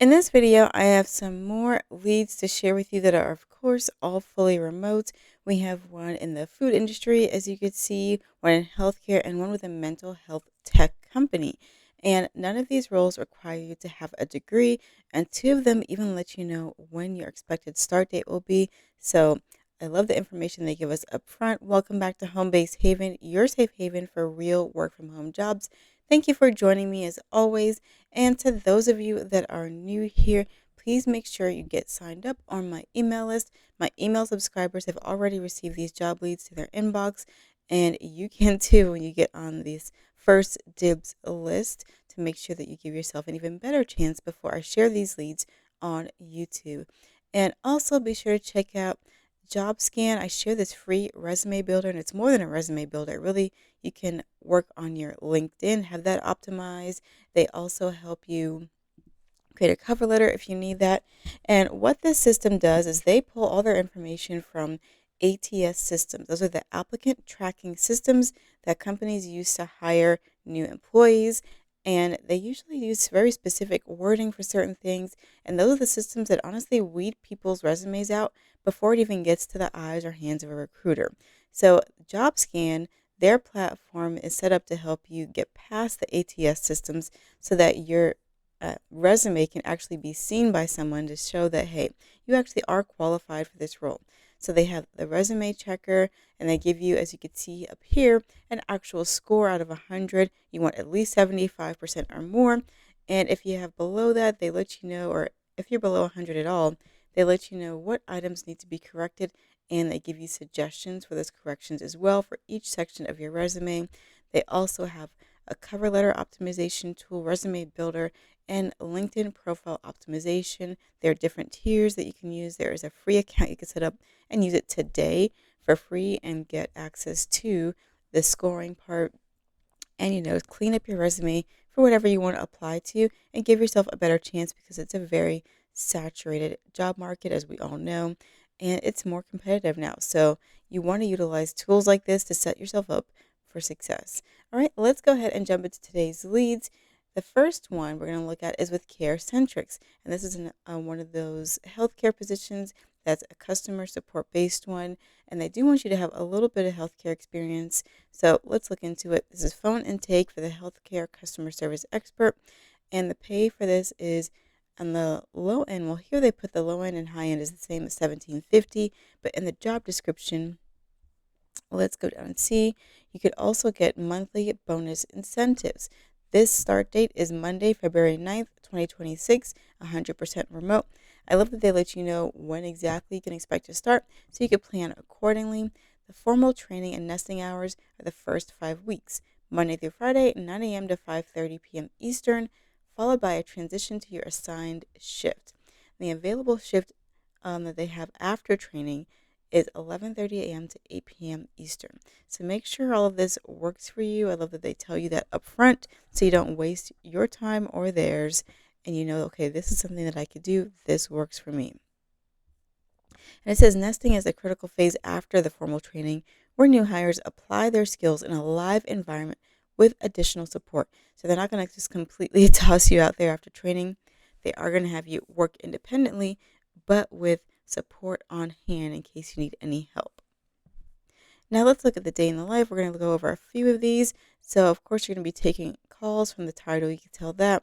In this video, I have some more leads to share with you that are, of course, all fully remote. We have one in the food industry, as you could see, one in healthcare, and one with a mental health tech company. And none of these roles require you to have a degree, and two of them even let you know when your expected start date will be. So I love the information they give us up front. Welcome back to Home Base Haven, your safe haven for real work from home jobs. Thank you for joining me as always. And to those of you that are new here, please make sure you get signed up on my email list. My email subscribers have already received these job leads to their inbox, and you can too when you get on this first dibs list to make sure that you give yourself an even better chance before I share these leads on YouTube. And also be sure to check out JobScan. I share this free resume builder, and it's more than a resume builder. Really, you can work on your LinkedIn, have that optimized. They also help you create a cover letter if you need that. And what this system does is they pull all their information from ATS systems. Those are the applicant tracking systems that companies use to hire new employees. And they usually use very specific wording for certain things. And those are the systems that honestly weed people's resumes out before it even gets to the eyes or hands of a recruiter. So, JobScan, their platform is set up to help you get past the ATS systems so that your resume can actually be seen by someone to show that, hey, you actually are qualified for this role. So they have the resume checker, and they give you, as you can see up here, an actual score out of 100. You want at least 75% or more. And if you have below that, they let you know, or if you're below 100 at all, they let you know what items need to be corrected, and they give you suggestions for those corrections as well for each section of your resume. They also have a cover letter optimization tool, resume builder, and LinkedIn profile optimization. There are different tiers that you can use. There is a free account you can set up and use it today for free and get access to the scoring part, and clean up your resume for whatever you want to apply to and give yourself a better chance, because it's a very saturated job market, as we all know, and it's more competitive now. So you want to utilize tools like this to set yourself up for success. All right, let's go ahead and jump into today's leads. The first one we're going to look at is with CareCentrix, and this is one of those healthcare positions that's a customer support based one, and they do want you to have a little bit of healthcare experience. So let's look into it. This is phone intake for the healthcare customer service expert, and the pay for this is on the low end. Well, here they put the low end and high end is the same as 1750, but in the job description, let's go down and see. You could also get monthly bonus incentives. This start date is Monday, February 9th, 2026, 100% remote. I love that they let you know when exactly you can expect to start so you can plan accordingly. The formal training and nesting hours are the first 5 weeks, Monday through Friday, 9 a.m. to 5:30 p.m. Eastern, followed by a transition to your assigned shift. The available shift that they have after training is 11:30 a.m. to 8 p.m. Eastern. So make sure all of this works for you. I love that they tell you that up front so you don't waste your time or theirs, and you know, okay, this is something that I could do. This works for me. And it says nesting is a critical phase after the formal training where new hires apply their skills in a live environment with additional support. So they're not going to just completely toss you out there after training. They are going to have you work independently, but with support on hand in case you need any help. Now let's look at the day in the life. We're going to go over a few of these. So of course you're going to be taking calls from the title. You can tell that.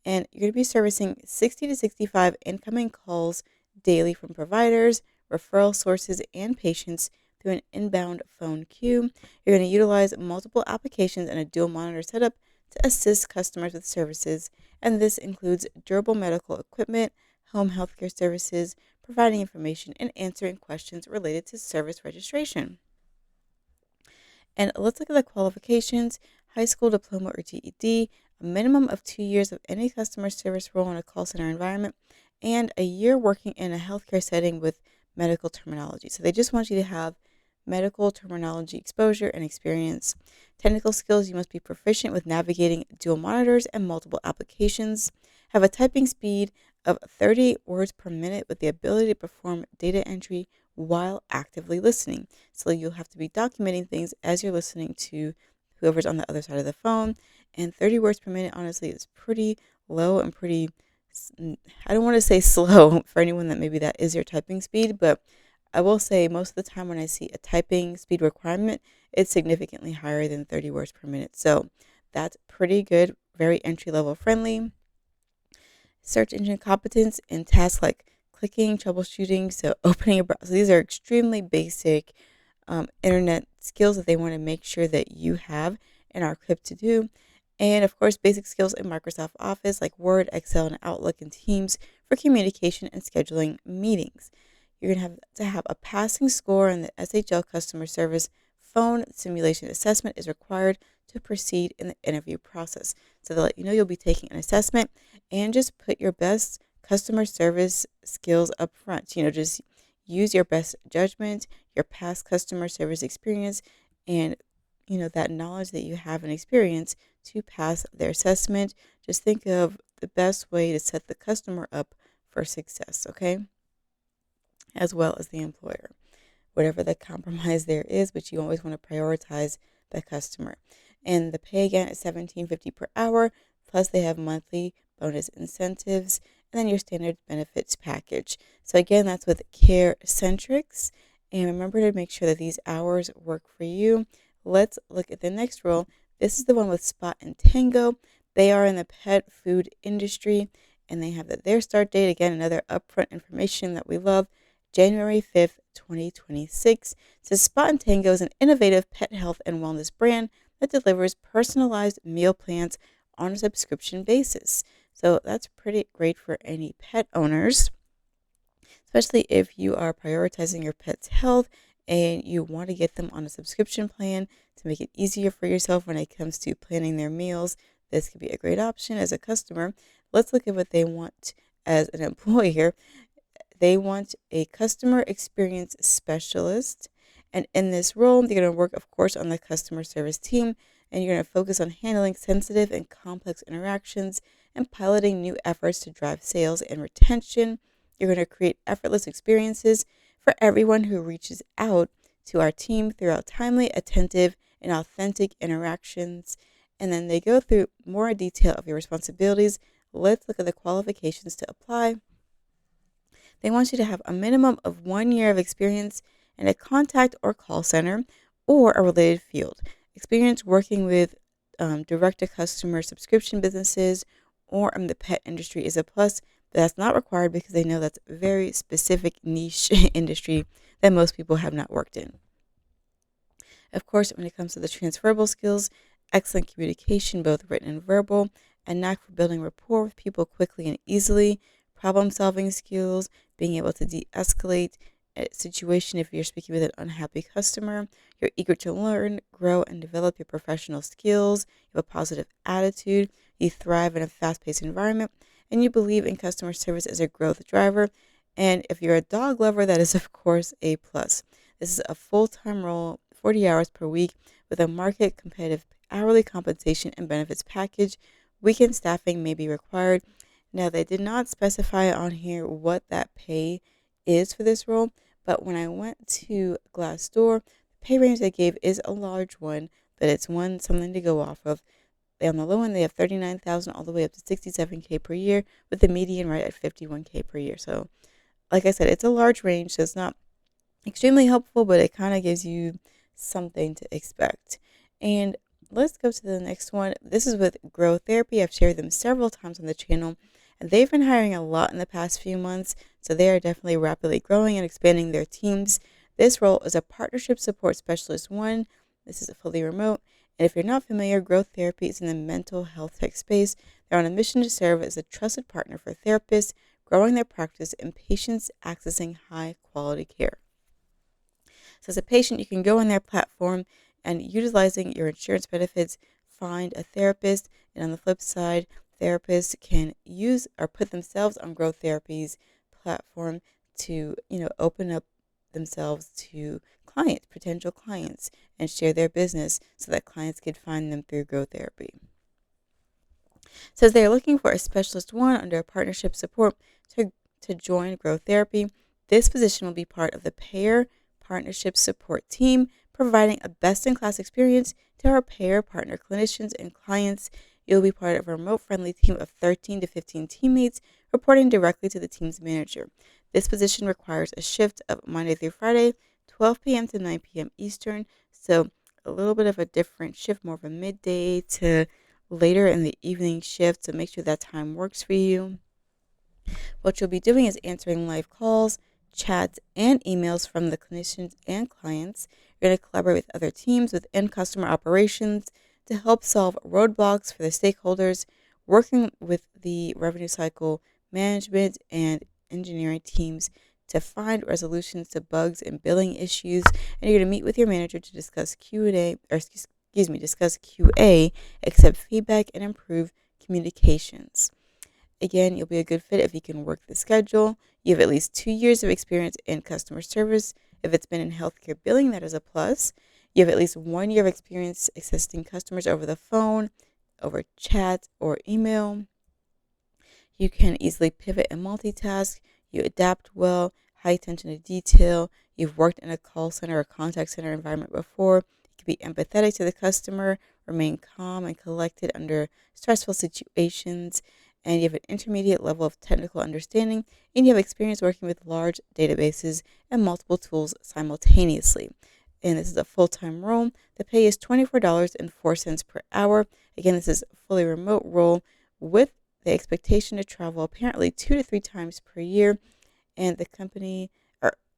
And you're going to be servicing 60 to 65 incoming calls daily from providers, referral sources, and patients through an inbound phone queue. You're going to utilize multiple applications and a dual monitor setup to assist customers with services. And this includes durable medical equipment, home healthcare services, providing information, and answering questions related to service registration. And let's look at the qualifications: high school diploma or GED, a minimum of 2 years of any customer service role in a call center environment, and a year working in a healthcare setting with medical terminology. So they just want you to have medical terminology exposure and experience. Technical skills: you must be proficient with navigating dual monitors and multiple applications, have a typing speed of 30 words per minute with the ability to perform data entry while actively listening. So you'll have to be documenting things as you're listening to whoever's on the other side of the phone. And 30 words per minute, honestly, is pretty low and pretty I don't want to say slow for anyone that maybe that is your typing speed, but I will say most of the time when I see a typing speed requirement, it's significantly higher than 30 words per minute. So that's pretty good, very entry level friendly. Search engine competence in tasks like clicking, troubleshooting, so opening a browser. So these are extremely basic internet skills that they want to make sure that you have and are equipped to do. And of course, basic skills in Microsoft Office like Word, Excel, and Outlook and Teams for communication and scheduling meetings. You're going to have a passing score on the SHL customer service phone simulation assessment is required to proceed in the interview process. So they'll let you know you'll be taking an assessment and just put your best customer service skills up front. Just use your best judgment, your past customer service experience, and that knowledge that you have and experience to pass their assessment. Just think of the best way to set the customer up for success, okay? As well as the employer. Whatever the compromise there is, but you always want to prioritize the customer. And the pay again is $17.50 per hour, plus they have monthly bonus incentives, and then your standard benefits package. So again, that's with CareCentrix. And remember to make sure that these hours work for you. Let's look at the next role. This is the one with Spot and Tango. They are in the pet food industry, and they have their start date. Again, another upfront information that we love. January 5th, 2026. So Spot and Tango is an innovative pet health and wellness brand that delivers personalized meal plans on a subscription basis. So that's pretty great for any pet owners, especially if you are prioritizing your pet's health and you want to get them on a subscription plan to make it easier for yourself when it comes to planning their meals. This could be a great option as a customer. Let's look at what they want as an employer. They want a customer experience specialist. And in this role, you're going to work, of course, on the customer service team. And you're going to focus on handling sensitive and complex interactions and piloting new efforts to drive sales and retention. You're going to create effortless experiences for everyone who reaches out to our team throughout timely, attentive, and authentic interactions. And then they go through more detail of your responsibilities. Let's look at the qualifications to apply. They want you to have a minimum of 1 year of experience in a contact or call center or a related field. Experience working with direct-to-customer subscription businesses or in the pet industry is a plus, but that's not required because they know that's a very specific niche industry that most people have not worked in. Of course, when it comes to the transferable skills, excellent communication, both written and verbal, a knack for building rapport with people quickly and easily, problem-solving skills, being able to de-escalate a situation if you're speaking with an unhappy customer. You're eager to learn, grow, and develop your professional skills. You have a positive attitude. You thrive in a fast-paced environment, and you believe in customer service as a growth driver. And if you're a dog lover, that is, of course, a plus. This is a full-time role, 40 hours per week, with a market competitive hourly compensation and benefits package. Weekend staffing may be required. Now, they did not specify on here what that pay is for this role, but when I went to Glassdoor, the pay range they gave is a large one, but it's something to go off of. On the low end, they have $39,000 all the way up to $67K per year, with the median right at $51K per year. So, like I said, it's a large range, so it's not extremely helpful, but it kind of gives you something to expect. And let's go to the next one. This is with Grow Therapy. I've shared them several times on the channel, and they've been hiring a lot in the past few months, so they are definitely rapidly growing and expanding their teams. This role is a Partnership Support Specialist 1. This is fully remote. And if you're not familiar, Growth Therapy is in the mental health tech space. They're on a mission to serve as a trusted partner for therapists, growing their practice and patients accessing high-quality care. So as a patient, you can go on their platform and utilizing your insurance benefits, find a therapist. And on the flip side, therapists can use or put themselves on Growth Therapy's platform to, open up themselves to clients, potential clients, and share their business so that clients could find them through Growth Therapy. So they're looking for a specialist 1 under a partnership support to join Growth Therapy. This position will be part of the payer partnership support team, providing a best-in-class experience to our payer partner clinicians and clients. You'll be part of a remote-friendly team of 13 to 15 teammates reporting directly to the team's manager. This position requires a shift of Monday through Friday, 12 p.m. to 9 p.m. Eastern. So a little bit of a different shift, more of a midday to later in the evening shift. So make sure that time works for you. What you'll be doing is answering live calls, chats, and emails from the clinicians and clients. You're going to collaborate with other teams within customer operations to help solve roadblocks for the stakeholders, working with the revenue cycle management and engineering teams to find resolutions to bugs and billing issues. And you're going to meet with your manager to discuss Q&A, or discuss QA, accept feedback, and improve communications. Again, you'll be a good fit if you can work the schedule. You have at least 2 years of experience in customer service. If it's been in healthcare billing, that is a plus. You have at least 1 year of experience assisting customers over the phone, over chat, or email. You can easily pivot and multitask. You adapt well, high attention to detail. You've worked in a call center or contact center environment before. You can be empathetic to the customer, remain calm and collected under stressful situations, and you have an intermediate level of technical understanding, and you have experience working with large databases and multiple tools simultaneously. And this is a full-time role. The pay is $24.04 per hour. Again, this is a fully remote role with the expectation to travel apparently 2 to 3 times per year, and the company,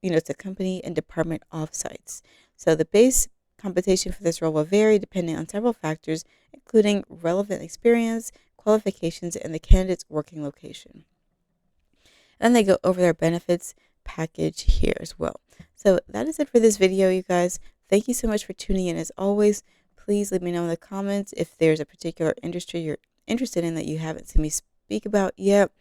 it's a company and department offsites. So the base compensation for this role will vary depending on several factors, including relevant experience, qualifications, and the candidate's working location. And then they go over their benefits package here as well. So that is it for this video, you guys. Thank you so much for tuning in. As always, please let me know in the comments if there's a particular industry you're interested in that you haven't seen me speak about yet.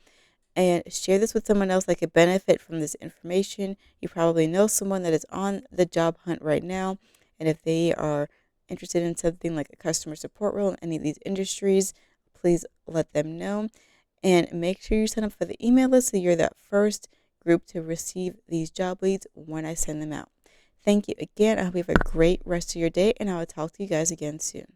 And share this with someone else that could benefit from this information. You probably know someone that is on the job hunt right now. And if they are interested in something like a customer support role in any of these industries, please let them know. And make sure you sign up for the email list so you're that first group to receive these job leads when I send them out. Thank you again. I hope you have a great rest of your day, and I will talk to you guys again soon.